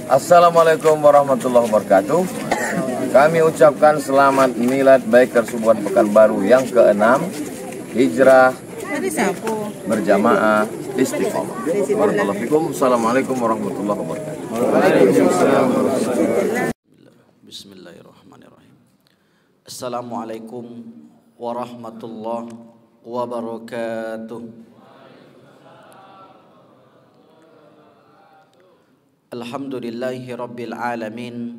Assalamualaikum warahmatullahi wabarakatuh. Kami ucapkan selamat milad Biker Subuhan Pekanbaru yang ke-6 Hijrah berjamaah istiqomah. Barakallahu fikum. Assalamualaikum warahmatullahi wabarakatuh. Waalaikumsalam. Bismillahirrahmanirrahim. Assalamualaikum warahmatullahi wabarakatuh. Alhamdulillahi rabbil alamin.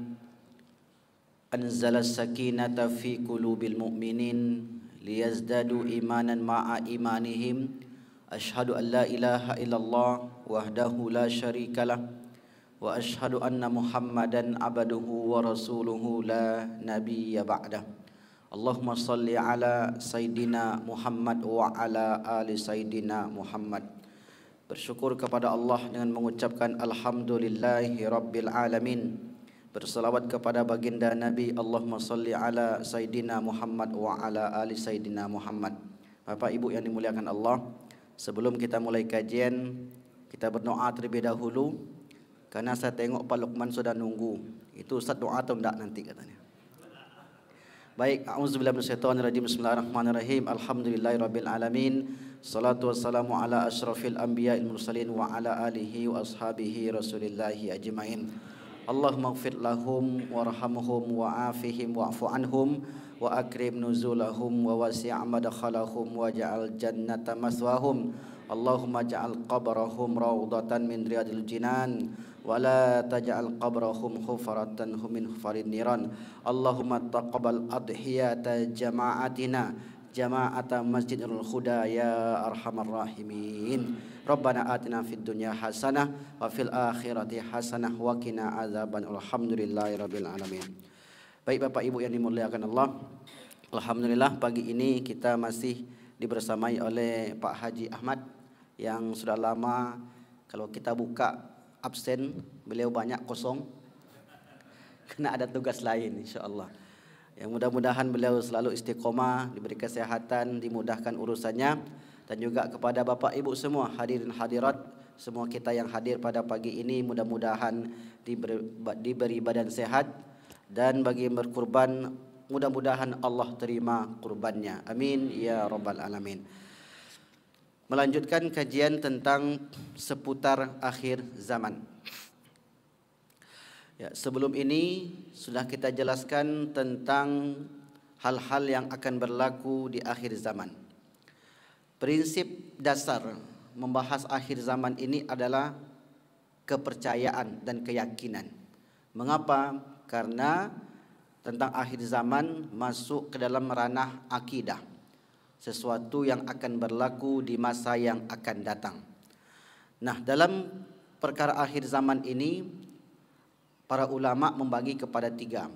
Anzala sakinata fi qulubil mu'minin liyazdadu imanan ma'a imanihim. Ashhadu an la ilaha illallah wahdahu la syarikalah wa ashhadu anna Muhammadan abduhu wa rasuluhu la nabiyya ba'dah. Allahumma salli ala Sayyidina Muhammad wa ala ali Sayyidina Muhammad. Bersyukur kepada Allah dengan mengucapkan Alhamdulillahi Rabbil Alamin. Bersalawat kepada baginda Nabi, Allahumma salli ala Sayyidina Muhammad wa ala ali Sayyidina Muhammad. Bapak Ibu yang dimuliakan Allah, sebelum kita mulai kajian, kita berdoa terlebih dahulu. Karena saya tengok Pak Luqman sudah nunggu. Itu Ustaz doa atau enggak nanti katanya. Baik, a'udzubillahi minasyaitonirrajim. Bismillahirrahmanirrahim. Alhamdulillahirabbil alamin. Salatu wassalamu ala asyrafil anbiya'il mursalin wa ala alihi wa ashabihi rasulillahi ajmain. Allahumma ighfir lahum warhamhum wa'afihim wa'fu anhum wa akrim nuzulahum wa wasi' madkhalahum wa ja'al jannata maswahum. Allahumma ja'al qabrahum rawdatan min riyadil jinan wa la taj'al qabrahum hufaratan min hufarin niran. Allahumma taqabbal adhiyata jama'atina jama'ata Masjidil Huda ya arhamar rahimin. Rabbana atina fid dunya hasanah wa fil akhirati hasanah wa qina adzaban. Alhamdulillahirabbil alamin. Baik Bapak Ibu yang dimuliakan Allah, alhamdulillah pagi ini kita masih dibersamai oleh Pak Haji Ahmad yang sudah lama kalau kita buka absen, beliau banyak kosong karena ada tugas lain insyaallah. Yang mudah-mudahan beliau selalu istiqomah, diberi kesehatan, dimudahkan urusannya. Dan juga kepada Bapak Ibu semua hadirin hadirat, semua kita yang hadir pada pagi ini mudah-mudahan diberi badan sehat. Dan bagi yang berkurban, mudah-mudahan Allah terima kurbannya. Amin ya rabbal alamin. Melanjutkan kajian tentang seputar akhir zaman. Ya, sebelum ini sudah kita jelaskan tentang hal-hal yang akan berlaku di akhir zaman. Prinsip dasar membahas akhir zaman ini adalah kepercayaan dan keyakinan. Mengapa? Karena tentang akhir zaman masuk ke dalam ranah akidah. Sesuatu yang akan berlaku di masa yang akan datang. Nah, dalam perkara akhir zaman ini para ulama membagi kepada 3.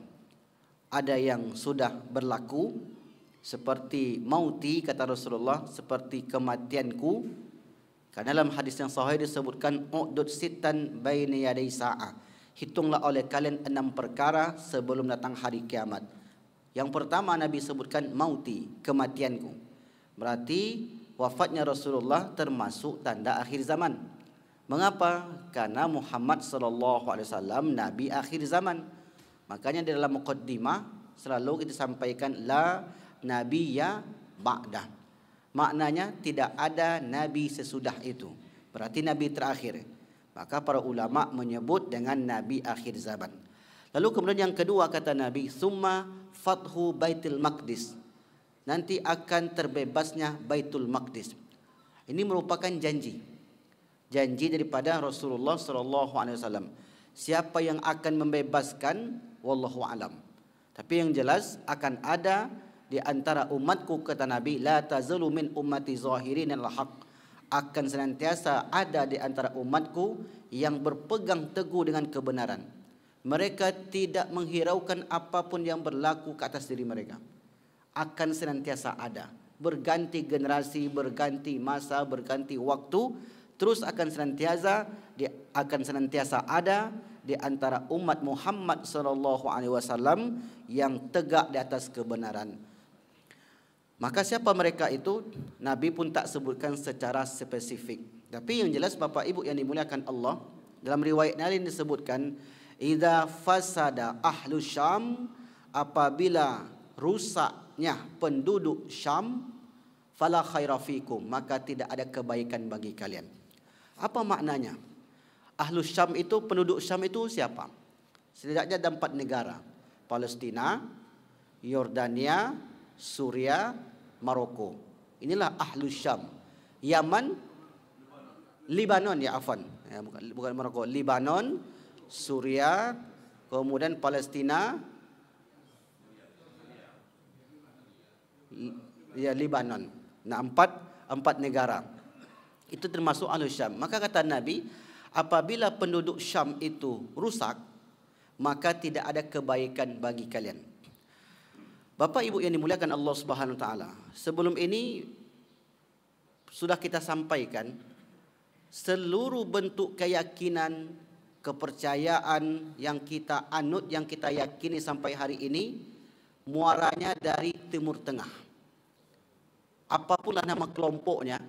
Ada yang sudah berlaku seperti mauti kata Rasulullah, seperti kematianku. Karena dalam hadis yang sahih disebutkan u'dud sittan baina yaday sa'ah. Hitunglah oleh kalian 6 perkara sebelum datang hari kiamat. Yang pertama Nabi sebutkan mauti, kematianku. Berarti wafatnya Rasulullah termasuk tanda akhir zaman. Mengapa? Karena Muhammad SAW Nabi akhir zaman. Makanya di dalam muqaddimah selalu kita sampaikan la nabiyya ba'dah. Maknanya tidak ada nabi sesudah itu. Berarti nabi terakhir. Maka para ulama menyebut dengan nabi akhir zaman. Lalu kemudian yang kedua kata Nabi, summa fathu Baitul Maqdis. Nanti akan terbebasnya Baitul Maqdis. Ini merupakan janji daripada Rasulullah SAW. Siapa yang akan membebaskan, wallahu alam. Tapi yang jelas akan ada di antara umatku kata Nabi, la tazalu min ummati zahirin al-haq. Akan senantiasa ada di antara umatku yang berpegang teguh dengan kebenaran. Mereka tidak menghiraukan apapun yang berlaku ke atas diri mereka. Akan senantiasa ada. Berganti generasi, berganti masa, berganti waktu, terus akan senantiasa ada di antara umat Muhammad SAW yang tegak di atas kebenaran. Maka siapa mereka itu? Nabi pun tak sebutkan secara spesifik. Tapi yang jelas Bapak Ibu yang dimuliakan Allah, Dalam riwayat lain disebutkan, idza fasada ahlu Syam, apabila rusaknya penduduk Syam, fala khaira fikum, maka tidak ada kebaikan bagi kalian. Apa maknanya? Ahlu Syam itu, penduduk Syam itu siapa? Setidaknya ada 4 negara. Palestina, Yordania, Suria, Maroko. Inilah ahlu Syam. Yaman, Libanon, ya afan. Ya, bukan Maroko. Libanon, Suria, kemudian Palestina, ya Libanon. Nah, empat negara. Itu termasuk ahlu Syam. Maka kata Nabi, apabila penduduk Syam itu rusak, maka tidak ada kebaikan bagi kalian. Bapak Ibu yang dimuliakan Allah Subhanahu wa taala, sebelum ini sudah kita sampaikan seluruh bentuk keyakinan, kepercayaan yang kita anut, yang kita yakini sampai hari ini, muaranya dari Timur Tengah. Apapunlah nama kelompoknya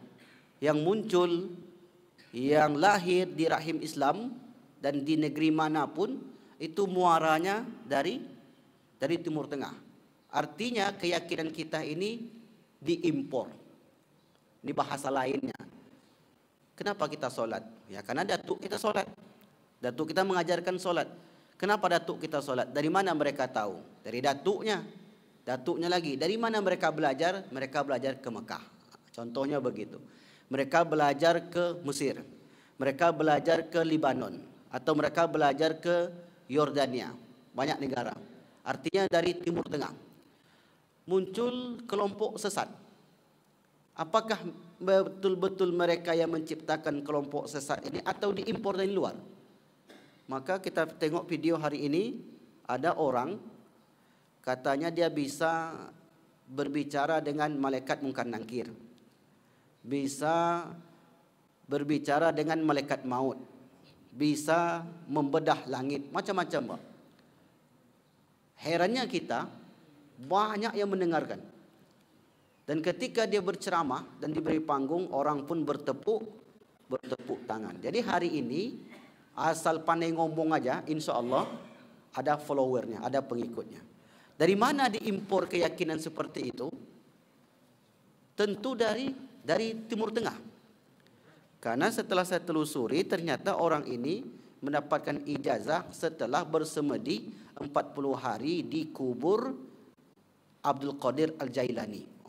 yang muncul, yang lahir di rahim Islam dan di negeri manapun, itu muaranya dari Timur Tengah. Artinya keyakinan kita ini diimpor. Ini bahasa lainnya. Kenapa kita solat? Ya karena datuk kita solat. Datuk kita mengajarkan solat. Kenapa datuk kita solat? Dari mana mereka tahu? Dari datuknya. Datuknya lagi. Dari mana mereka belajar? Mereka belajar ke Mekah. Contohnya begitu. Mereka belajar ke Mesir. Mereka belajar ke Libanon. Atau mereka belajar ke Yordania. Banyak negara. Artinya dari Timur Tengah. Muncul kelompok sesat. Apakah betul-betul mereka yang menciptakan kelompok sesat ini atau diimpor dari luar? Maka kita tengok video hari ini, ada orang katanya dia bisa berbicara dengan malaikat mungkar nakir, bisa berbicara dengan malaikat maut, bisa membedah langit, macam-macam. Herannya kita, banyak yang mendengarkan. Dan ketika dia berceramah dan diberi panggung, orang pun bertepuk tangan. Jadi hari ini asal pandai ngomong aja, insya Allah ada followernya, ada pengikutnya. Dari mana diimpor keyakinan seperti itu? Tentu dari Timur Tengah. Karena setelah saya telusuri, ternyata orang ini mendapatkan ijazah setelah bersemedi 40 hari di kubur Abdul Qadir Al-Jailani.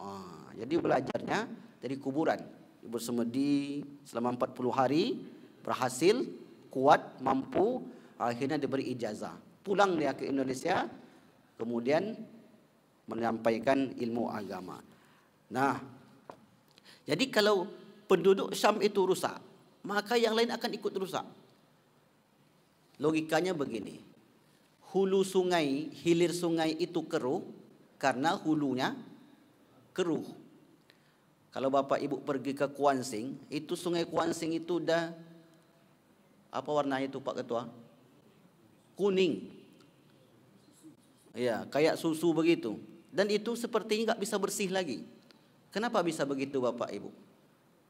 Jadi belajarnya dari kuburan. Bersemedi selama 40 hari, berhasil, kuat, mampu, akhirnya diberi ijazah. Pulang dia ke Indonesia, kemudian menyampaikan ilmu agama. Nah, jadi kalau penduduk Syam itu rusak, maka yang lain akan ikut rusak. Logikanya begini. Hulu sungai, hilir sungai itu keruh karena hulunya keruh. Kalau Bapak Ibu pergi ke Kuansing, itu sungai Kuansing itu dah apa warnanya itu Pak Ketua? Kuning. Ya, kayak susu begitu. Dan itu sepertinya nggak bisa bersih lagi. Kenapa bisa begitu Bapak Ibu?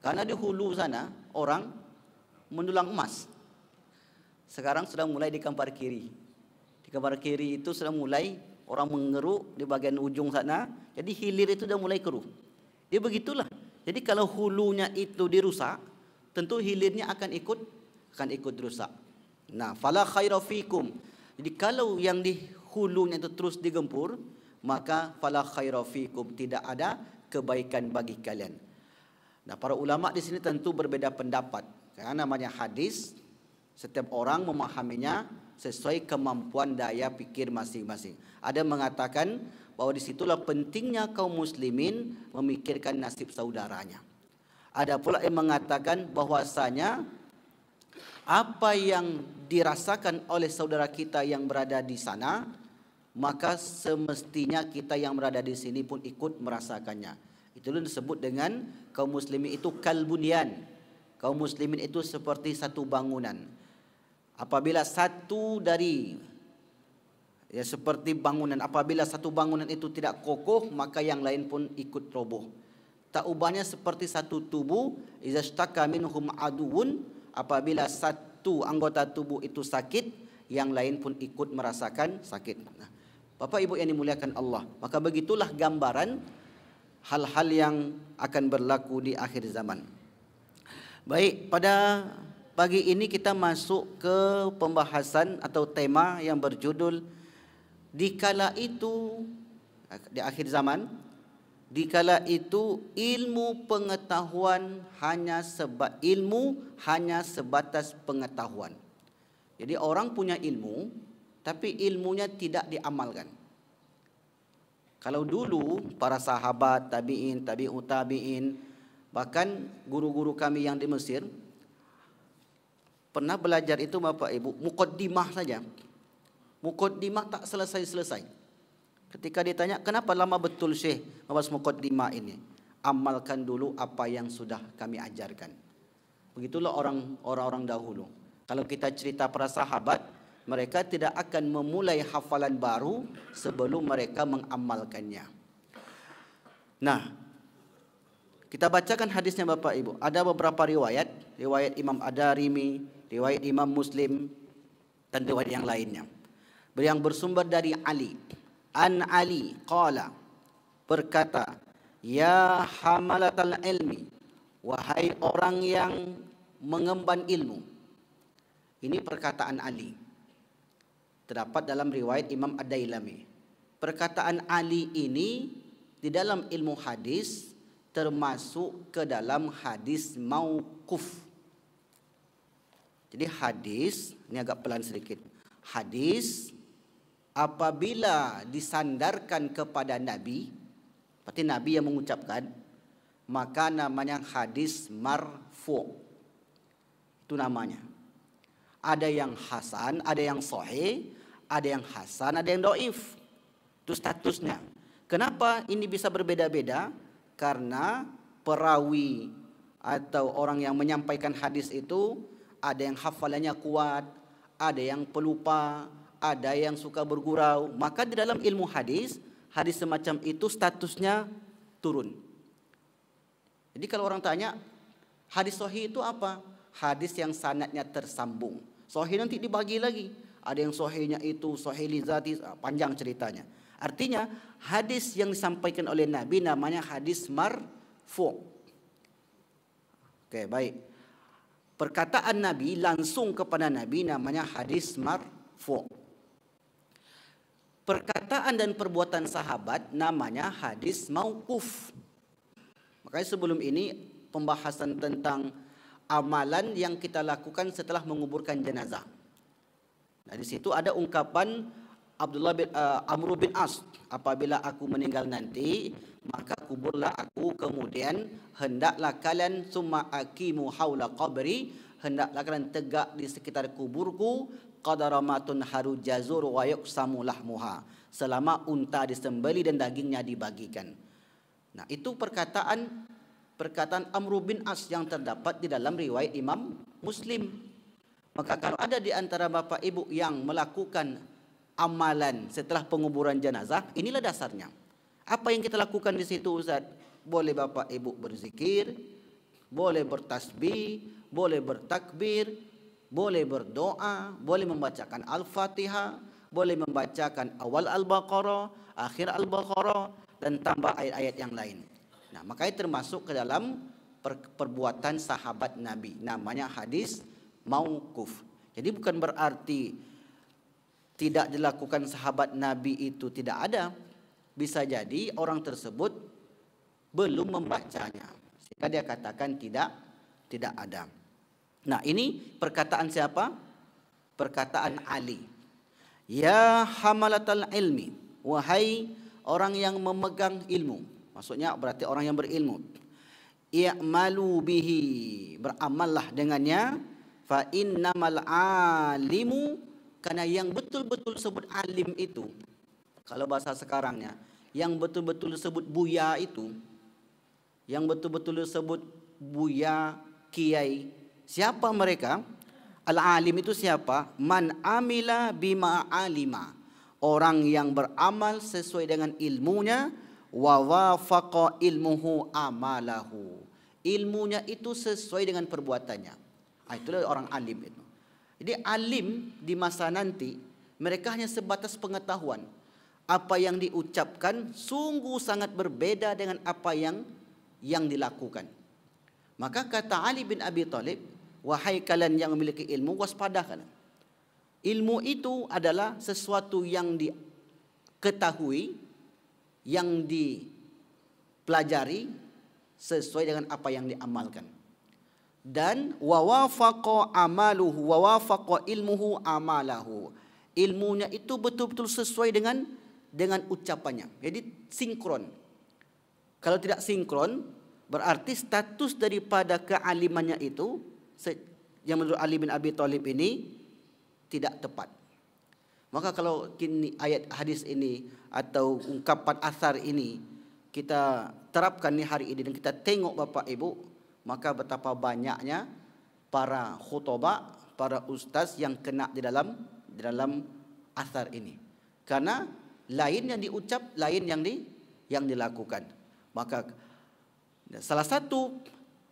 Karena di hulu sana orang mendulang emas. Sekarang sudah mulai di Kampar Kiri. Di Kampar Kiri itu sudah mulai orang mengeruk di bagian ujung sana. Jadi hilir itu sudah mulai keruh. Dia begitulah. Jadi kalau hulunya itu dirusak, tentu hilirnya akan ikut rusak. Nah, fala khaira fikum. Jadi kalau yang di hulunya itu terus digempur, maka fala khaira fikum, tidak ada kebaikan bagi kalian. Nah, para ulama di sini tentu berbeda pendapat. Karena namanya hadis, setiap orang memahaminya sesuai kemampuan daya pikir masing-masing. Ada mengatakan bahwa disitulah pentingnya kaum muslimin memikirkan nasib saudaranya. Ada pula yang mengatakan bahwasanya apa yang dirasakan oleh saudara kita yang berada di sana, maka semestinya kita yang berada di sini pun ikut merasakannya. Itulah disebut dengan kaum muslimin itu kalbunyan. Kaum muslimin itu seperti satu bangunan. Apabila satu dari seperti bangunan, apabila satu bangunan itu tidak kokoh, maka yang lain pun ikut roboh. Tak ubahnya seperti satu tubuh, iza shtaka minhum aduun, apabila satu anggota tubuh itu sakit, yang lain pun ikut merasakan sakit. Nah, Bapak Ibu yang dimuliakan Allah, maka begitulah gambaran hal-hal yang akan berlaku di akhir zaman. Baik, pada pagi ini kita masuk ke pembahasan atau tema yang berjudul dikala itu, di akhir zaman, dikala itu ilmu hanya sebatas pengetahuan. Jadi orang punya ilmu, tapi ilmunya tidak diamalkan. Kalau dulu para sahabat, tabi'in, tabi'ut tabi'in, bahkan guru-guru kami yang di Mesir pernah belajar itu Bapak Ibu, muqaddimah saja. Muqaddimah tak selesai-selesai. Ketika ditanya, kenapa lama betul Syekh membahas muqaddimah ini? Amalkan dulu apa yang sudah kami ajarkan. Begitulah orang-orang dahulu. Kalau kita cerita para sahabat, mereka tidak akan memulai hafalan baru sebelum mereka mengamalkannya. Nah, kita bacakan hadisnya Bapak Ibu. Ada beberapa riwayat Imam Ad-Darimi, riwayat Imam Muslim, dan riwayat yang lainnya. Yang bersumber dari Ali. An Ali qala, berkata, ya hamalatal ilmi, wahai orang yang mengemban ilmu. Ini perkataan Ali. Terdapat dalam riwayat Imam Ad-Dailami. Perkataan Ali ini di dalam ilmu hadis termasuk ke dalam hadis mauquf. Jadi hadis, ini agak pelan sedikit. Hadis apabila disandarkan kepada Nabi, berarti Nabi yang mengucapkan, maka namanya hadis marfu'. Itu namanya. Ada yang hasan, ada yang sahih, ada yang hasan, ada yang dhaif. Itu statusnya. Kenapa ini bisa berbeda-beda? Karena perawi atau orang yang menyampaikan hadis itu ada yang hafalannya kuat, ada yang pelupa, ada yang suka bergurau. Maka di dalam ilmu hadis, hadis semacam itu statusnya turun. Jadi kalau orang tanya, hadis sahih itu apa? Hadis yang sanadnya tersambung. Sahih nanti dibagi lagi. Ada yang sahihnya itu sahih li zati, panjang ceritanya. Artinya hadis yang disampaikan oleh Nabi namanya hadis marfu'. Oke, baik. Perkataan Nabi langsung kepada Nabi namanya hadis marfu'. Perkataan dan perbuatan sahabat namanya hadis mauquf. Makanya sebelum ini pembahasan tentang amalan yang kita lakukan setelah menguburkan jenazah. Nah, di situ ada ungkapan Amr bin As, apabila aku meninggal nanti, maka kuburlah aku, kemudian hendaklah kalian summa aqimu haula qabri, hendaklah kalian tegak di sekitar kuburku, qadaramatun haru jazur wa yuqsamu lahmuha, selama unta disembeli dan dagingnya dibagikan. Nah, itu perkataan Amr bin As yang terdapat di dalam riwayat Imam Muslim. Maka kalau ada di antara Bapak Ibu yang melakukan amalan setelah penguburan jenazah, inilah dasarnya. Apa yang kita lakukan di situ, Ustaz? Boleh Bapak Ibu berzikir, boleh bertasbih, boleh bertakbir, boleh berdoa, boleh membacakan Al-Fatihah, boleh membacakan awal Al-Baqarah, akhir Al-Baqarah, dan tambah ayat-ayat yang lain. Nah, makanya termasuk ke dalam perbuatan sahabat Nabi, namanya hadis mauquf. Jadi bukan berarti tidak dilakukan sahabat Nabi itu tidak ada. Bisa jadi orang tersebut belum membacanya, sehingga dia katakan tidak ada. Nah, ini perkataan siapa? Perkataan Ali. Ya hamalatal ilmi, wahai orang yang memegang ilmu. Maksudnya berarti orang yang berilmu. I'malu bihi, beramallah dengannya. Fa innamal alimu, karena yang betul-betul sebut alim itu, kalau bahasa sekarangnya, yang betul-betul disebut buya itu, yang betul-betul disebut buya, kiai, siapa mereka? Al-alim itu siapa? Man amila bima alima, orang yang beramal sesuai dengan ilmunya, wa wafaqa ilmuhu amalahu, ilmunya itu sesuai dengan perbuatannya. Itulah orang alim itu. Jadi alim di masa nanti, mereka hanya sebatas pengetahuan. Apa yang diucapkan sungguh sangat berbeda dengan apa yang dilakukan. Maka kata Ali bin Abi Thalib, wahai kalian yang memiliki ilmu, waspadakan. Ilmu itu adalah sesuatu yang diketahui, yang dipelajari sesuai dengan apa yang diamalkan. Dan wawafaqa amaluhu wawafaqa ilmuhu amalahu. Ilmunya itu betul-betul sesuai dengan ucapannya. Jadi sinkron. Kalau tidak sinkron, berarti status daripada kealimannya itu yang menurut Ali bin Abi Thalib ini tidak tepat. Maka kalau kini ayat hadis ini atau ungkapan asar ini kita terapkan di hari ini dan kita tengok Bapak Ibu, maka betapa banyaknya para khutbah, para ustaz yang kena di dalam asar ini. Karena lain yang diucap, lain yang dilakukan. Maka salah satu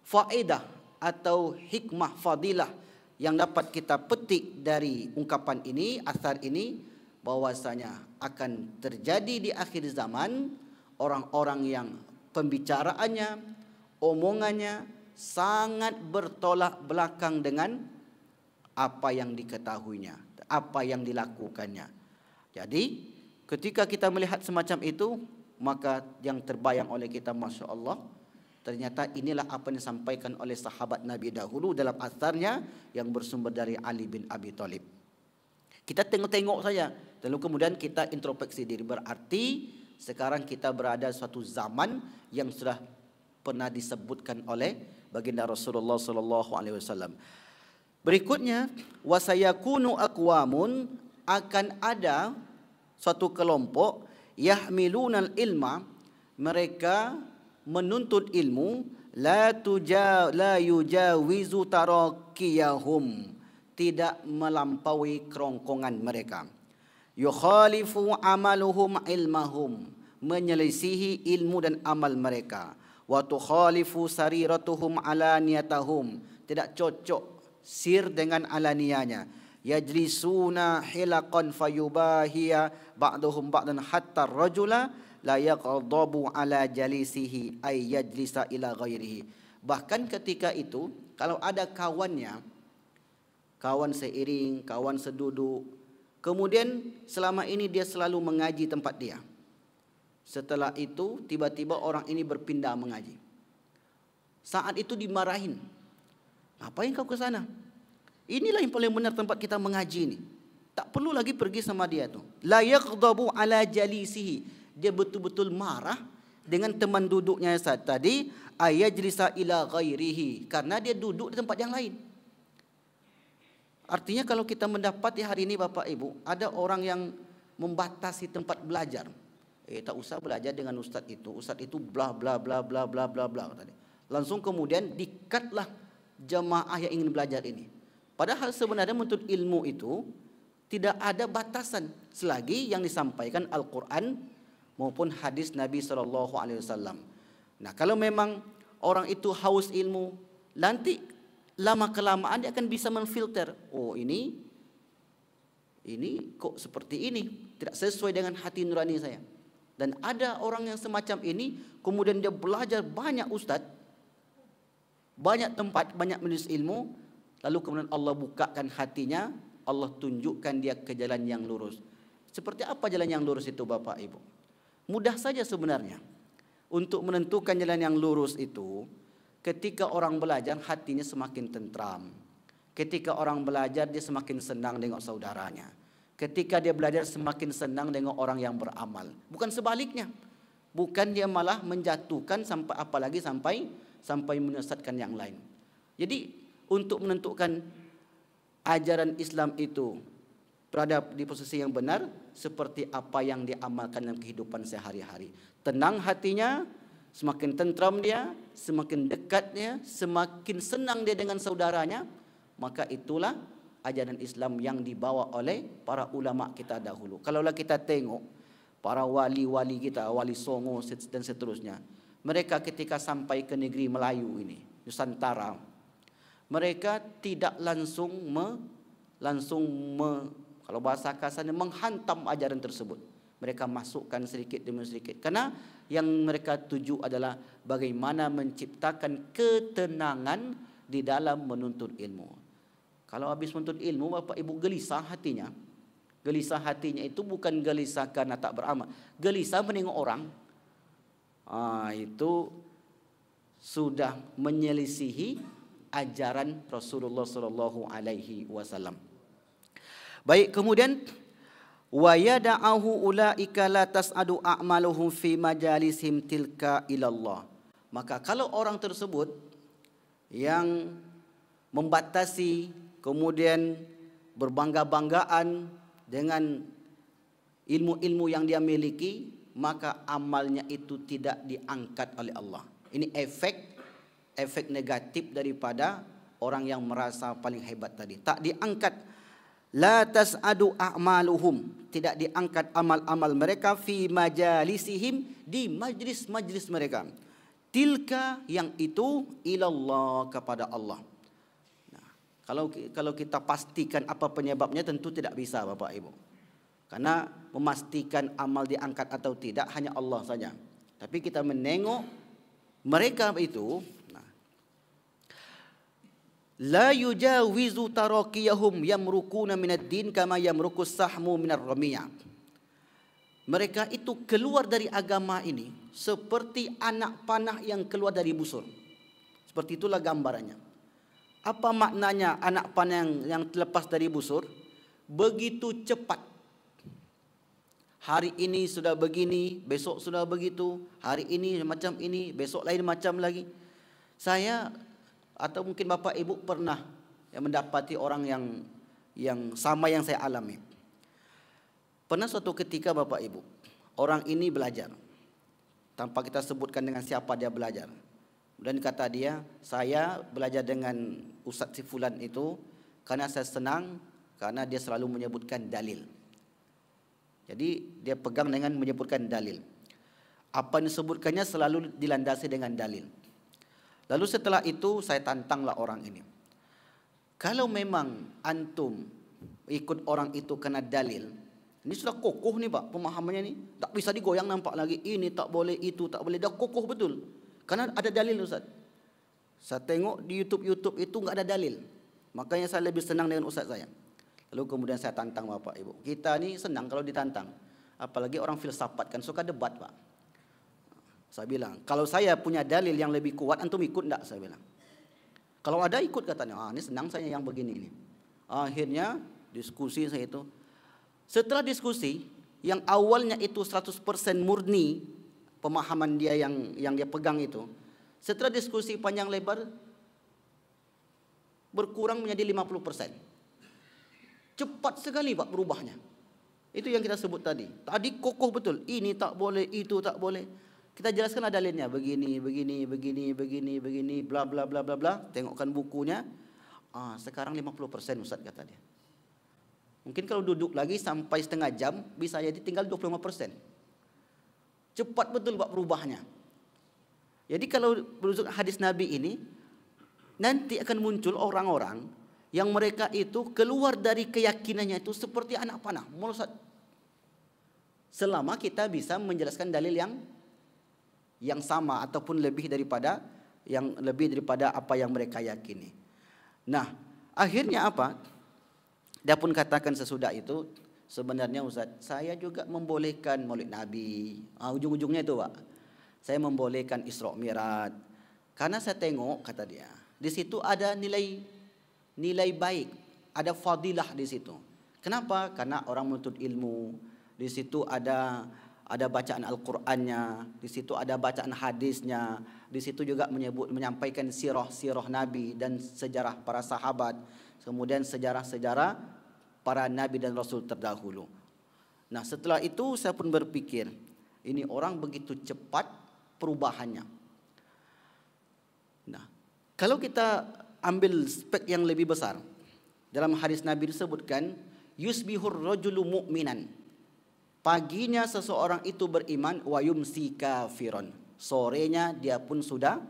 faedah atau hikmah fadilah yang dapat kita petik dari ungkapan ini, asar ini, bahwasanya akan terjadi di akhir zaman orang-orang yang pembicaraannya, omongannya sangat bertolak belakang dengan apa yang diketahuinya, apa yang dilakukannya. Jadi ketika kita melihat semacam itu, maka yang terbayang oleh kita, Masya Allah, ternyata inilah apa yang disampaikan oleh sahabat Nabi dahulu dalam asarnya yang bersumber dari Ali bin Abi Thalib. Kita tengok-tengok saja, lalu kemudian kita introspeksi diri. Berarti sekarang kita berada suatu zaman yang sudah pernah disebutkan oleh baginda Rasulullah sallallahu alaihi wasallam. Berikutnya, wasayakunu aqwamun, akan ada suatu kelompok yahmilunal ilma, mereka menuntut ilmu, la yujawizu tarakiyahum, tidak melampaui kerongkongan mereka. Yukhalifu amaluhum ilmahum, menyelisihi ilmu dan amal mereka. Wa tukhalifu sariratuhum alaniyatahum, tidak cocok sir dengan alaniyanya. Yajlisuna hilaqan fayubahiya ba'duhum ba'dan hatta rajula la yaqdabu ala jalisihi ay yajlisa ila ghairihi. Bahkan ketika itu kalau ada kawannya, kawan seiring, kawan seduduk, kemudian selama ini dia selalu mengaji tempat dia, setelah itu tiba-tiba orang ini berpindah mengaji, saat itu dimarahin, ngapain kau ke sana? Inilah yang paling benar tempat kita mengaji ini. Tak perlu lagi pergi sama dia tu. La yaqdabu ala jalisihi, dia betul-betul marah dengan teman duduknya saat tadi, ayajlisa ila ghairihi, karena dia duduk di tempat yang lain. Artinya kalau kita mendapati hari ini Bapak Ibu, ada orang yang membatasi tempat belajar. Tak usah belajar dengan ustaz itu bla bla bla bla bla bla bla tadi. Langsung kemudian dikatlah jemaah yang ingin belajar ini. Padahal sebenarnya menuntut ilmu itu tidak ada batasan selagi yang disampaikan Al-Quran maupun hadis Nabi SAW. Nah, kalau memang orang itu haus ilmu, nanti lama kelamaan dia akan bisa memfilter. Oh, ini kok seperti ini, tidak sesuai dengan hati nurani saya. Dan ada orang yang semacam ini, kemudian dia belajar banyak ustaz, banyak tempat, banyak majelis ilmu, lalu kemudian Allah bukakan hatinya, Allah tunjukkan dia ke jalan yang lurus. Seperti apa jalan yang lurus itu Bapak Ibu? Mudah saja sebenarnya. Untuk menentukan jalan yang lurus itu, ketika orang belajar hatinya semakin tentram. Ketika orang belajar dia semakin senang dengan saudaranya. Ketika dia belajar semakin senang dengan orang yang beramal. Bukan sebaliknya. Bukan dia malah menjatuhkan sampai apalagi sampai menyesatkan yang lain. Jadi untuk menentukan ajaran Islam itu berada di posisi yang benar, seperti apa yang diamalkan dalam kehidupan sehari-hari. Tenang hatinya, semakin tentram dia, semakin dekatnya, semakin senang dia dengan saudaranya, maka itulah ajaran Islam yang dibawa oleh para ulama kita dahulu. Kalaulah kita tengok para wali-wali kita, wali Songo dan seterusnya, mereka ketika sampai ke negeri Melayu ini, Nusantara, mereka tidak langsung langsung kalau bahasa kasarnya menghantam ajaran tersebut. Mereka masukkan sedikit demi sedikit. Karena yang mereka tuju adalah bagaimana menciptakan ketenangan di dalam menuntut ilmu. Kalau habis menuntut ilmu, Bapak Ibu gelisah hatinya. Gelisah hatinya itu bukan gelisah karena tak beramal. Gelisah menengok orang. Itu sudah menyelisihi ajaran Rasulullah sallallahu alaihi wasallam. Baik, kemudian wa yada'ahu ulaika la tas'adu a'maluhum fi majalisihim tilka ilallah. Maka kalau orang tersebut yang membatasi, kemudian berbangga-banggaan dengan ilmu-ilmu yang dia miliki, maka amalnya itu tidak diangkat oleh Allah. Ini efek negatif daripada orang yang merasa paling hebat tadi. Tak diangkat. La tas'adu a'maluhum, tidak diangkat amal-amal mereka fi majalisihim, di majlis-majlis mereka. Tilka, yang itu, ilallah, kepada Allah. Nah, kalau kita pastikan apa penyebabnya, tentu tidak bisa Bapak Ibu. Karena memastikan amal diangkat atau tidak hanya Allah saja. Tapi kita menengok mereka itu, la yujawizu tarakiyahum yamrukuna minad din kama yamrukus sahmu minar ramiyah. Mereka itu keluar dari agama ini seperti anak panah yang keluar dari busur. Seperti itulah gambarannya. Apa maknanya anak panah yang terlepas dari busur? Begitu cepat. Hari ini sudah begini, besok sudah begitu. Hari ini macam ini, besok lain macam lagi. Saya atau mungkin Bapak Ibu pernah mendapati orang yang sama yang saya alami. Pernah suatu ketika Bapak Ibu, orang ini belajar. Tanpa kita sebutkan dengan siapa dia belajar. Dan kata dia, saya belajar dengan Ustaz si Fulan itu karena saya senang, karena dia selalu menyebutkan dalil. Jadi dia pegang dengan menyebutkan dalil. Apa yang disebutkannya selalu dilandasi dengan dalil. Lalu setelah itu saya tantanglah orang ini. Kalau memang antum ikut orang itu kena dalil, ini sudah kokoh nih Pak pemahamannya nih, tak bisa digoyang nampak lagi. Ini tak boleh, itu tak boleh, dah kokoh betul. Karena ada dalil Ustaz. Saya tengok di YouTube itu enggak ada dalil. Makanya saya lebih senang dengan Ustaz saya. Lalu kemudian saya tantang Bapak Ibu. Kita ni senang kalau ditantang. Apalagi orang filsafat kan suka debat Pak. Saya bilang, kalau saya punya dalil yang lebih kuat, antum ikut enggak? Saya bilang. Kalau ada ikut katanya. Ini senang saya yang begini ini. Akhirnya diskusi saya itu. Setelah diskusi, yang awalnya itu 100% murni pemahaman dia yang dia pegang itu. Setelah diskusi panjang lebar, berkurang menjadi 50%. Cepat sekali Pak berubahnya. Itu yang kita sebut tadi. Tadi kokoh betul. Ini tak boleh, itu tak boleh. Kita jelaskan dalilnya begini, bla bla bla bla bla. Tengokkan bukunya. Sekarang 50% Ustaz kata dia. Mungkin kalau duduk lagi sampai setengah jam bisa jadi tinggal 25%. Cepat betul Pak perubahannya. Jadi kalau berujuk hadis Nabi ini, nanti akan muncul orang-orang yang mereka itu keluar dari keyakinannya itu seperti anak panah, melesat. Selama kita bisa menjelaskan dalil yang sama ataupun lebih daripada apa yang mereka yakini. Nah, akhirnya apa? Dia pun katakan sesudah itu, sebenarnya Ustaz, saya juga membolehkan Maulid Nabi. Ujung-ujungnya itu Pak, saya membolehkan Isra Mi'raj. Karena saya tengok, kata dia, di situ ada nilai baik, ada fadilah di situ. Kenapa? Karena orang menuntut ilmu. Di situ ada bacaan Al-Qur'annya, di situ ada bacaan hadisnya, di situ juga menyampaikan sirah Nabi dan sejarah para sahabat, kemudian sejarah-sejarah para nabi dan rasul terdahulu. Nah, setelah itu saya pun berpikir, ini orang begitu cepat perubahannya. Nah, kalau kita ambil spek yang lebih besar, dalam hadis Nabi disebutkan, yusbihur rajulu mu'minan. Paginya seseorang itu beriman, wa yumsi kafiron. Sorenya dia pun sudah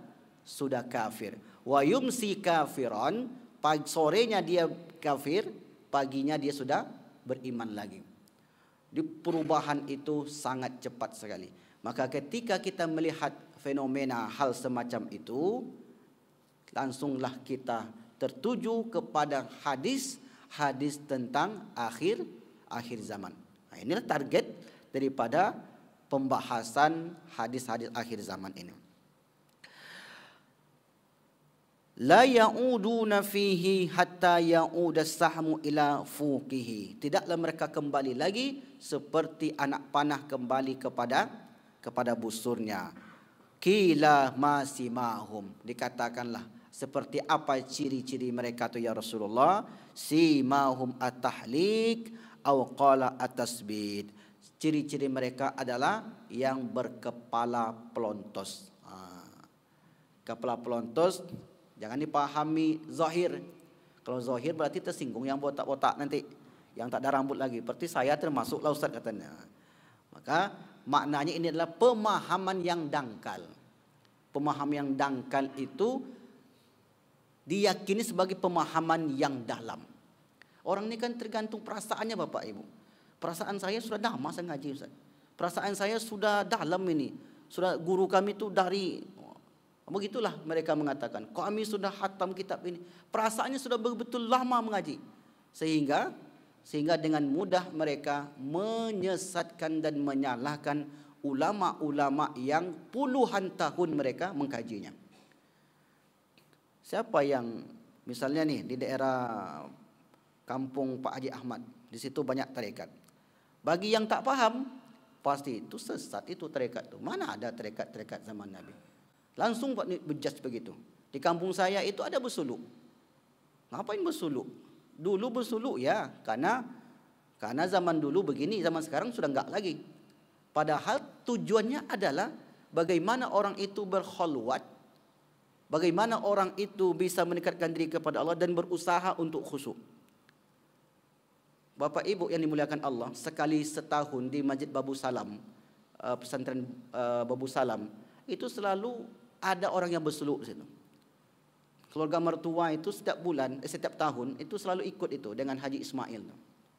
kafir. Wa yumsi kafiron, sorenya dia kafir, paginya dia sudah beriman lagi. Di perubahan itu sangat cepat sekali. Maka ketika kita melihat fenomena hal semacam itu, langsunglah kita tertuju kepada hadis tentang akhir zaman. Nah, inilah target daripada pembahasan hadis-hadis akhir zaman ini. La ya'uduna fihi hatta ya'uda sahmu ila fuqihi. Tidaklah mereka kembali lagi seperti anak panah kembali kepada busurnya. Qila ma simahum. Dikatakanlah seperti apa ciri-ciri mereka tu ya Rasulullah? Simahum at-tahlik aw qala at-tasbid. Ciri-ciri mereka adalah yang berkepala pelontos. Kepala pelontos jangan dipahami zahir. Kalau zahir berarti tersinggung yang botak-botak nanti, yang tak ada rambut lagi. Berarti saya termasuklah Ustaz katanya. Maka maknanya ini adalah pemahaman yang dangkal. Pemahaman yang dangkal itu diyakini sebagai pemahaman yang dalam. Orang ini kan tergantung perasaannya Bapak Ibu. Perasaan saya sudah lama saya ngaji Ustaz. Perasaan saya sudah dalam ini. Sudah guru kami itu dari begitulah mereka mengatakan, kami sudah khatam kitab ini. Perasaannya sudah betul lama mengaji. Sehingga dengan mudah mereka menyesatkan dan menyalahkan ulama-ulama yang puluhan tahun mereka mengkajinya. Siapa yang misalnya nih di daerah kampung Pak Haji Ahmad, di situ banyak tarekat. Bagi yang tak paham, pasti itu sesat itu tarekat itu. Mana ada tarekat-tarekat zaman Nabi? Langsung berjudge begitu. Di kampung saya itu ada bersuluk. Ngapain bersuluk? Dulu bersuluk ya, karena zaman dulu begini, zaman sekarang sudah enggak lagi. Padahal tujuannya adalah bagaimana orang itu berkhalwat, bagaimana orang itu bisa mendekatkan diri kepada Allah dan berusaha untuk khusyuk. Bapak Ibu yang dimuliakan Allah, sekali setahun di Masjid Babu Salam, pesantren Babu Salam, itu selalu ada orang yang bersuluk di situ. Keluarga mertua itu setiap tahun itu selalu ikut itu dengan Haji Ismail.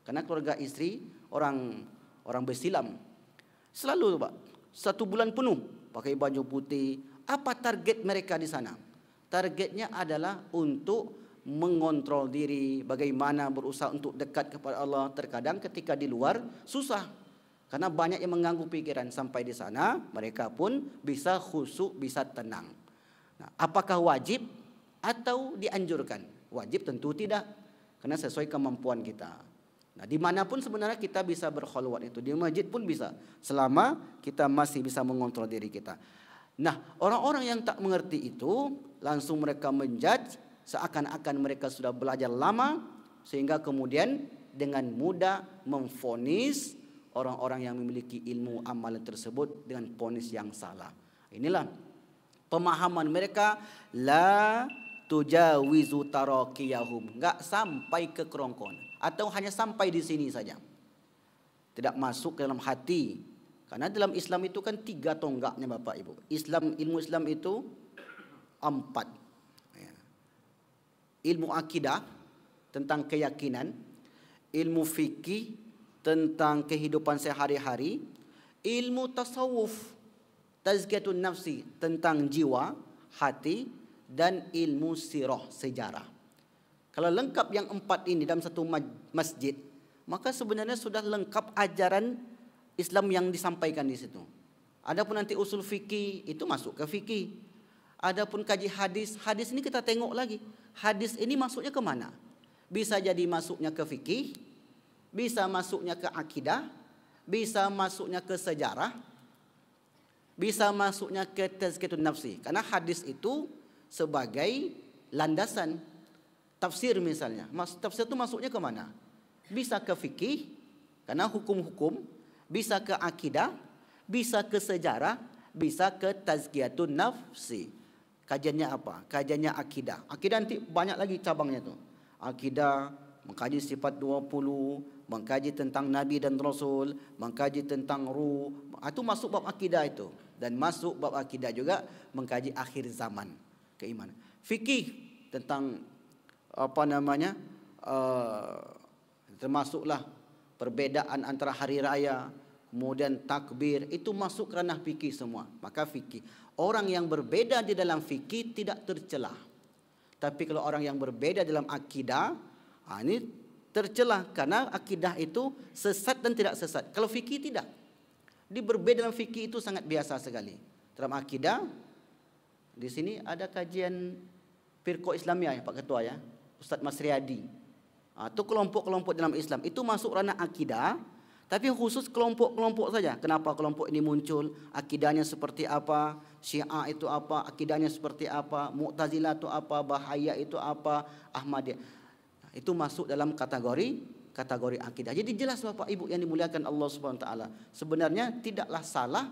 Karena keluarga istri orang bersilam. Selalu Pak, 1 bulan penuh pakai baju putih. Apa target mereka di sana? Targetnya adalah untuk mengontrol diri, bagaimana berusaha untuk dekat kepada Allah. Terkadang ketika di luar susah, karena banyak yang mengganggu pikiran. Sampai di sana mereka pun bisa khusyuk, bisa tenang. Nah, apakah wajib atau dianjurkan? Wajib tentu tidak, karena sesuai kemampuan kita. Nah, dimanapun sebenarnya kita bisa berkhalwat itu. Di masjid pun bisa, selama kita masih bisa mengontrol diri kita. Nah, orang-orang yang tak mengerti itu langsung mereka menjudge seakan-akan mereka sudah belajar lama, sehingga kemudian dengan mudah memvonis orang-orang yang memiliki ilmu amalan tersebut dengan vonis yang salah. Inilah pemahaman mereka, la tujawizu tarakiyahum, enggak sampai ke kerongkongan atau hanya sampai di sini saja. Tidak masuk ke dalam hati. Karena dalam Islam itu kan 3 tonggaknya Bapak Ibu. Ilmu Islam itu 4. Ilmu akidah tentang keyakinan, ilmu fikih tentang kehidupan sehari-hari, ilmu tasawuf, tazkiyatun nafsi tentang jiwa, hati, dan ilmu sirah, sejarah. Kalau lengkap yang 4 ini dalam satu masjid, maka sebenarnya sudah lengkap ajaran Islam yang disampaikan di situ. Adapun nanti usul fikih itu masuk ke fikih. Adapun kaji hadis ini kita tengok lagi. Hadis ini masuknya ke mana? Bisa jadi masuknya ke fikih, bisa masuknya ke akidah, bisa masuknya ke sejarah, bisa masuknya ke tazkiyatun nafsi. Karena hadis itu sebagai landasan tafsir misalnya. Tafsir itu masuknya ke mana? Bisa ke fikih, karena hukum-hukum, bisa ke akidah, bisa ke sejarah, bisa ke tazkiyatun nafsi. Kajiannya apa? Kajiannya akidah. Akidah nanti banyak lagi cabangnya tu. Akidah, mengkaji sifat 20, mengkaji tentang Nabi dan Rasul, mengkaji tentang ruh. Itu masuk bab akidah itu. Dan masuk bab akidah juga mengkaji akhir zaman, keimanan. Fikih tentang termasuklah perbedaan antara hari raya, kemudian takbir, itu masuk ranah fikih semua. Maka fikih, orang yang berbeda di dalam fikih tidak tercelah. Tapi kalau orang yang berbeda dalam akidah, ini tercelah, karena akidah itu sesat dan tidak sesat. Kalau fikih tidak. Di berbeda dalam fikih itu sangat biasa sekali. Dalam akidah, di sini ada kajian Firqah Islamiyah ya Pak Ketua ya, Ustaz Masriadi. Itu kelompok-kelompok dalam Islam. Itu masuk ranah akidah, tapi khusus kelompok-kelompok saja. Kenapa kelompok ini muncul? Akidahnya seperti apa? Syiah itu apa? Akidahnya seperti apa? Mu'tazilah itu apa? Bahaya itu apa? Ahmadiyah. Itu masuk dalam kategori akidah. Jadi jelas Bapak Ibu yang dimuliakan Allah Subhanahu wa taala. Sebenarnya tidaklah salah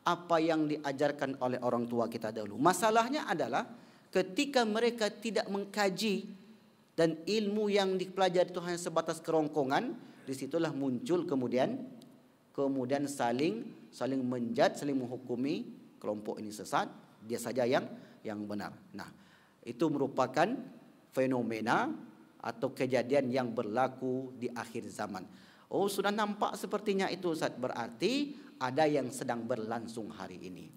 apa yang diajarkan oleh orang tua kita dahulu. Masalahnya adalah ketika mereka tidak mengkaji dan ilmu yang dipelajari itu hanya sebatas kerongkongan, disitulah muncul kemudian saling menjudge, saling menghukumi kelompok ini sesat, dia saja yang benar. Nah, itu merupakan fenomena atau kejadian yang berlaku di akhir zaman. Oh, sudah nampak sepertinya itu Ustaz. Berarti ada yang sedang berlangsung hari ini.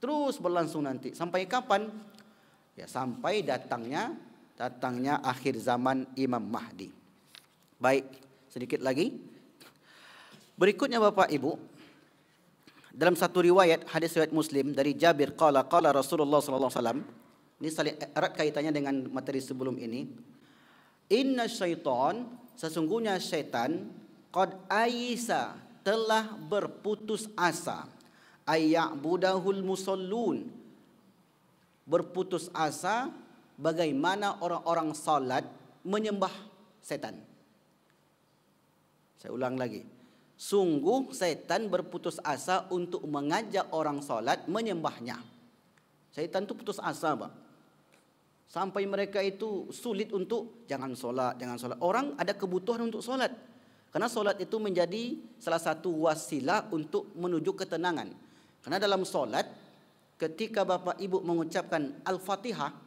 Terus berlangsung nanti. Sampai kapan? Ya, sampai datangnya akhir zaman Imam Mahdi. Baik, sedikit lagi. Berikutnya Bapak Ibu, dalam satu riwayat hadis riwayat Muslim dari Jabir qala Rasulullah sallallahu alaihi wasallam. Ini saling erat kaitannya dengan materi sebelum ini. Inna syaitan, sesungguhnya syaitan, qad aisa, telah berputus asa, ayya'budahul musallun, berputus asa bagaimana orang-orang salat menyembah setan. Saya ulang lagi. Sungguh setan berputus asa untuk mengajak orang salat menyembahnya. Setan itu putus asa, Pak. Sampai mereka itu sulit untuk jangan solat. Orang ada kebutuhan untuk solat. Karena solat itu menjadi salah satu wasilah untuk menuju ketenangan. Karena dalam solat, ketika Bapak Ibu mengucapkan Al-Fatihah,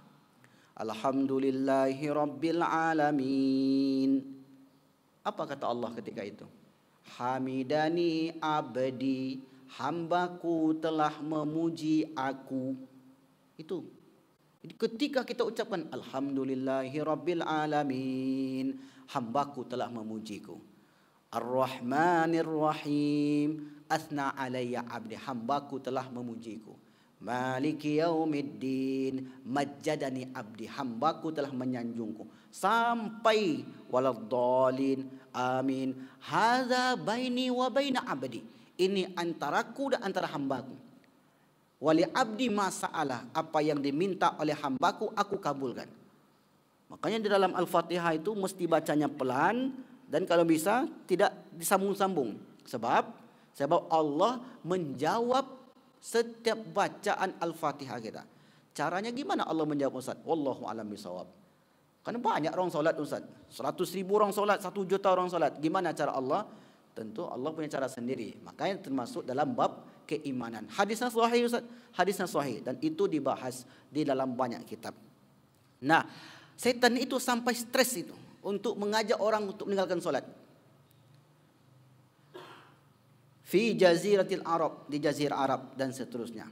Alhamdulillahi Rabbil Alamin. Apa kata Allah ketika itu? Hamidani abdi, hambaku telah memuji aku. Itu. Ketika kita ucapkan Alhamdulillahi Rabbil Alamin, hambaku telah memujiku. Ar-Rahmanir Rahim, asna alayya abdi, hambaku telah memujiku. Maliki yaumiddin, majjadani abdi, hambaku telah menyanjungku. Sampai waladdallin, amin. Hadza baini wa baina abdi, ini antaraku dan antara hambaku. Wali abdi masa'alah, apa yang diminta oleh hambaku aku kabulkan. Makanya di dalam Al-Fatihah itu mesti bacanya pelan, dan kalau bisa tidak disambung-sambung. Sebab Allah menjawab setiap bacaan Al-Fatihah kita. Caranya gimana Allah menjawab Ustaz? Wallahu a'lam bishawab. Karena banyak orang solat Ustaz. 100.000 orang solat, 1 juta orang solat. Gimana cara Allah? Tentu Allah punya cara sendiri. Makanya termasuk dalam bab keimanan. Hadisnya sahih Ustaz, hadisnya sahih, dan itu dibahas di dalam banyak kitab. Nah, setan itu sampai stres itu untuk mengajak orang untuk meninggalkan solat. Fi jaziratil Arab, di jazirah Arab dan seterusnya.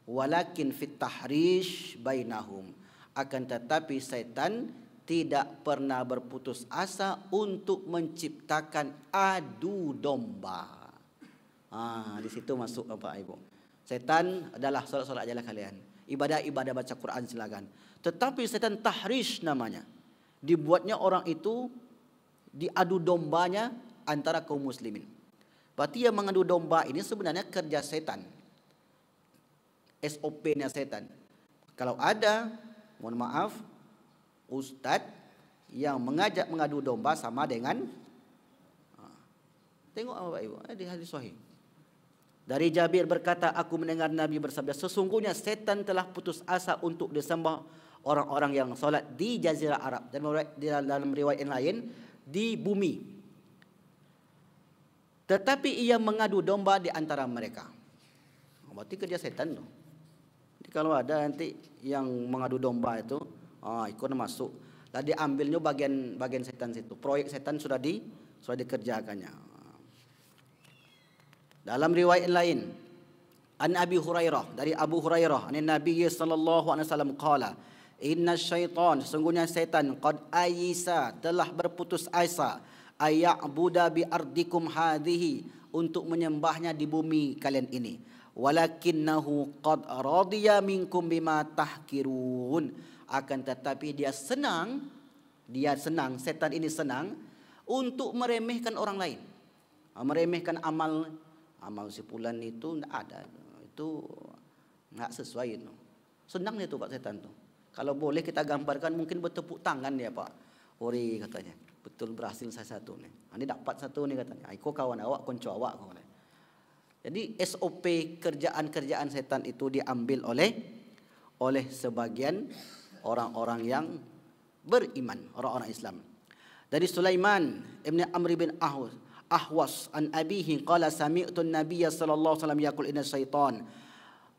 Walakin fit tahrish bainahum, akan tetapi setan tidak pernah berputus asa untuk menciptakan adu domba. Di situ masuk Bapak Ibu. Setan adalah solat-solat ajalah kalian. Ibadah-ibadah baca Quran silakan. Tetapi setan tahrish namanya. Dibuatnya orang itu diadu dombanya antara kaum muslimin. Berarti yang mengadu domba ini sebenarnya kerja setan. SOP-nya setan. Kalau ada, mohon maaf, ustadz yang mengajak mengadu domba sama dengan tengok Bapak Ibu di hadis sahih. Dari Jabir berkata, aku mendengar Nabi bersabda, sesungguhnya setan telah putus asa untuk disembah orang-orang yang solat di Jazirah Arab, dan dalam riwayat yang lain di bumi. Tetapi ia mengadu domba di antara mereka. Berarti kerja setan tuh. Jadi kalau ada nanti yang mengadu domba itu, ikut masuk. Lah diambilnya bagian setan situ. Proyek setan sudah sudah dikerjakannya. Dalam riwayat lain, an Abi Hurairah, dari Abu Hurairah, an Nabi sallallahu alaihi wasallam qala, inna syaitan, sesungguhnya setan, qad ayisa, telah berputus asa, aya'buda bi ardikum hadhihi, untuk menyembahnya di bumi kalian ini. Walakinnahu qad radiya minkum bima tahkirun, akan tetapi dia senang, setan ini senang untuk meremehkan orang lain, meremehkan amal si fulan itu tidak ada, itu nggak sesuai itu. Senang dia tuh Pak setan tuh. Kalau boleh kita gambarkan, mungkin bertepuk tangan dia Pak. Ori katanya, betul berhasil saya satu nih. Ini dapat satu nih katanya. Aku kawan awak, konco awak kawan. Jadi SOP kerjaan-kerjaan setan itu diambil oleh sebagian orang-orang yang beriman, orang-orang Islam. Dari Sulaiman ibn Amr bin Ahwas an abihi qala sami'tu an-nabiy sallallahu alaihi wasallam yaqul inna syaitan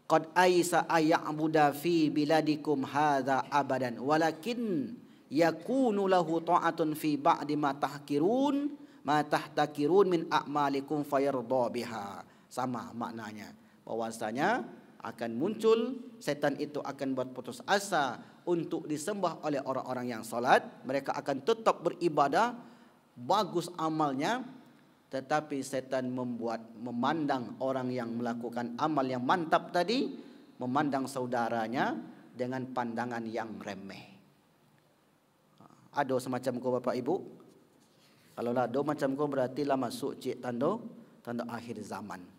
qad aisa ay'buda fi biladikum hadza abadan walakin yakunu lahu ta'atun fi ba'di ma tahkirun ma tahtakirun min a'malikum fayarda biha. Sama maknanya, bahwasanya akan muncul setan itu akan berputus asa untuk disembah oleh orang-orang yang salat. Mereka akan tetap beribadah, bagus amalnya, tetapi setan memandang orang yang melakukan amal yang mantap tadi, memandang saudaranya dengan pandangan yang remeh. Ada semacam ko Bapak Ibu. Kalau ada macam ko berarti lah masuk cik tanda akhir zaman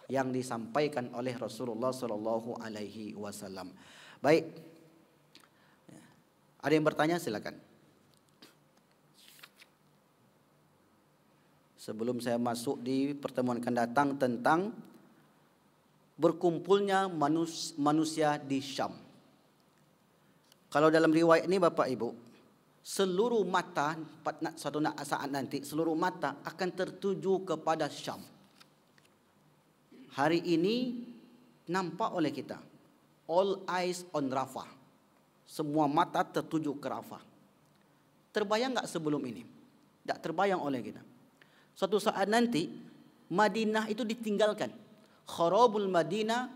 yang disampaikan oleh Rasulullah sallallahu alaihi wasallam. Baik. Ada yang bertanya, silakan. Sebelum saya masuk di pertemuan akan datang tentang berkumpulnya manusia di Syam. Kalau dalam riwayat ini Bapak Ibu, seluruh mata suatu saat nanti seluruh mata akan tertuju kepada Syam. Hari ini nampak oleh kita, all eyes on Rafah. Semua mata tertuju ke Rafah. Terbayang enggak sebelum ini? Tidak terbayang oleh kita. Suatu saat nanti Madinah itu ditinggalkan. Kharabul Madinah,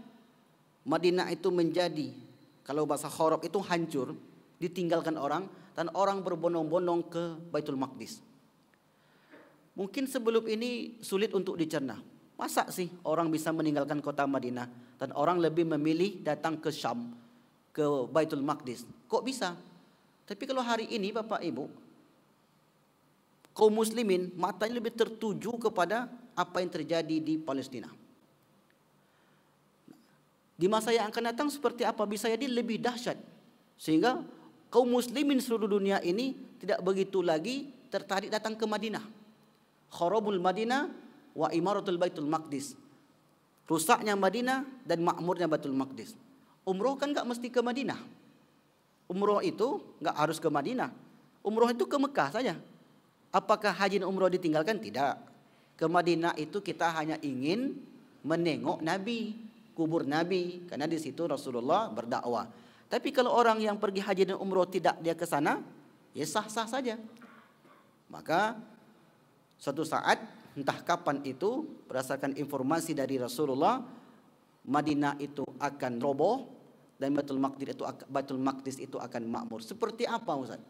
Madinah itu menjadi, kalau bahasa kharab itu hancur, ditinggalkan orang, dan orang berbondong-bondong ke Baitul Maqdis. Mungkin sebelum ini sulit untuk dicerna. Masa sih orang bisa meninggalkan kota Madinah dan orang lebih memilih datang ke Syam, ke Baitul Maqdis? Kok bisa? Tapi kalau hari ini Bapak Ibu, kaum muslimin matanya lebih tertuju kepada apa yang terjadi di Palestina. Di masa yang akan datang seperti apa, bisa jadi lebih dahsyat. Sehingga kaum muslimin seluruh dunia ini tidak begitu lagi tertarik datang ke Madinah. Kharabul Madinah wa imaratul Baitul Maqdis. Rusaknya Madinah dan makmurnya Baitul Maqdis. Umroh kan enggak mesti ke Madinah. Umroh itu enggak harus ke Madinah. Umroh itu ke Mekah saja. Apakah haji dan umroh ditinggalkan? Tidak. Ke Madinah itu kita hanya ingin menengok Nabi, kubur Nabi, karena di situ Rasulullah berdakwah. Tapi kalau orang yang pergi haji dan umroh tidak dia ke sana, ya sah-sah saja. Maka suatu saat, entah kapan itu, berdasarkan informasi dari Rasulullah, Madinah itu akan roboh dan Baitul Maqdis itu akan makmur. Seperti apa Ustaz?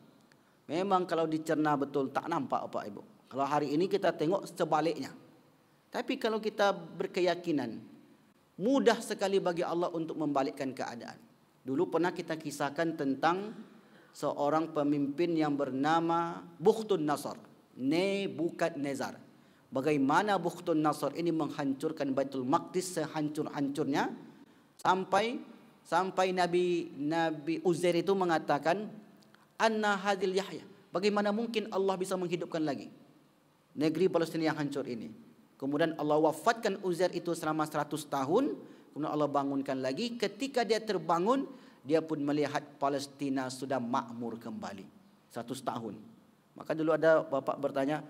Memang kalau dicerna betul tak nampak Pak Ibu. Kalau hari ini kita tengok sebaliknya. Tapi kalau kita berkeyakinan, mudah sekali bagi Allah untuk membalikkan keadaan. Dulu pernah kita kisahkan tentang seorang pemimpin yang bernama Bukhtun Nasr, Nebukadnezar. Bagaimana Bukhtun Nasr ini menghancurkan Baitul Maqdis sehancur-hancurnya, sampai Nabi Uzair itu mengatakan, Anna hadil Yahya, bagaimana mungkin Allah bisa menghidupkan lagi negeri Palestina yang hancur ini. Kemudian Allah wafatkan Uzair itu selama 100 tahun. Kemudian Allah bangunkan lagi. Ketika dia terbangun, dia pun melihat Palestina sudah makmur kembali 100 tahun. Maka dulu ada bapak bertanya,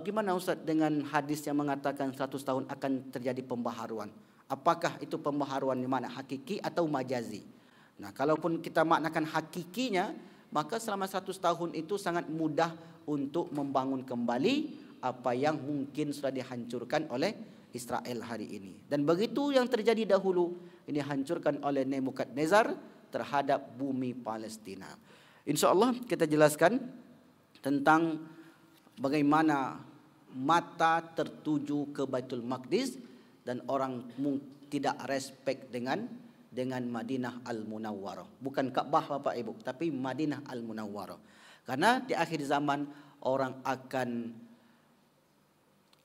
gimana Ustaz dengan hadis yang mengatakan 100 tahun akan terjadi pembaharuan? Apakah itu pembaharuan di mana, hakiki atau majazi? Nah, kalaupun kita maknakan hakikinya, maka selama 100 tahun itu sangat mudah untuk membangun kembali apa yang mungkin sudah dihancurkan oleh Israel hari ini. Dan begitu yang terjadi dahulu, ini hancurkan oleh Nebukadnezar terhadap bumi Palestina. InsyaAllah kita jelaskan tentang bagaimana mata tertuju ke Baitul Maqdis dan orang tidak respect dengan Madinah Al-Munawwarah. Bukan Ka'bah Bapak Ibu, tapi Madinah Al-Munawwarah. Karena di akhir zaman orang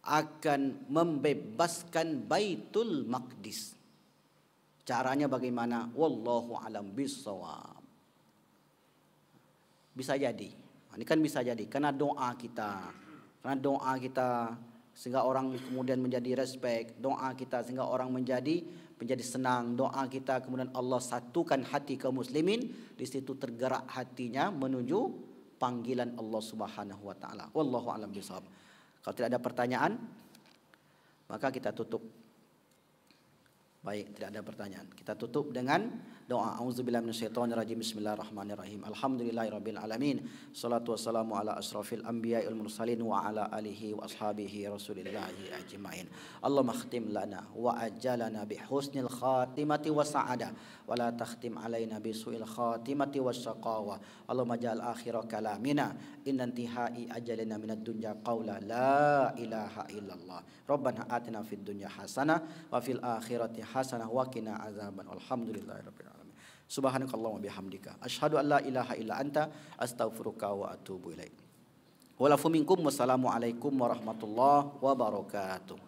akan membebaskan Baitul Maqdis. Caranya bagaimana? Wallahu alam bissawab. Bisa jadi. Ini kan bisa jadi karena doa kita. Karena doa kita sehingga orang kemudian menjadi respect, doa kita sehingga orang menjadi senang, doa kita kemudian Allah satukan hati kaum muslimin, di situ tergerak hatinya menuju panggilan Allah Subhanahu wa taala. Wallahu a'lam bishawab. Kalau tidak ada pertanyaan, maka kita tutup. Baik, tidak ada pertanyaan. Kita tutup dengan doa. Auzubillahi minasyaitonirrajim. Bismillahirrahmanirrahim. Alhamdulillahirabbil alamin. Shalatu wassalamu ala asrafil anbiya'i wal mursalin wa ala alihi wa ashabihi rasulillahi ajmain. Allahumma khtim lana wa ajjalana bi husnil khatimati wa sa'ada wa la takhtim alaina bi su'il khatimati wa syaqawa. Allahumma ja'al akhira kalamina inna intihai ajalina minad dunya qawla la ilaha illallah. Rabbana atina fid dunya hasanah wa fil akhirati hasanah wa qina azaban. Alhamdulillahirabbil alamin. Subhanakallahumma bihamdika asyhadu an la ilaha illa anta astaghfiruka wa atubu ilaik. Walafu minkum wassalamu alaikum warahmatullahi wabarakatuh.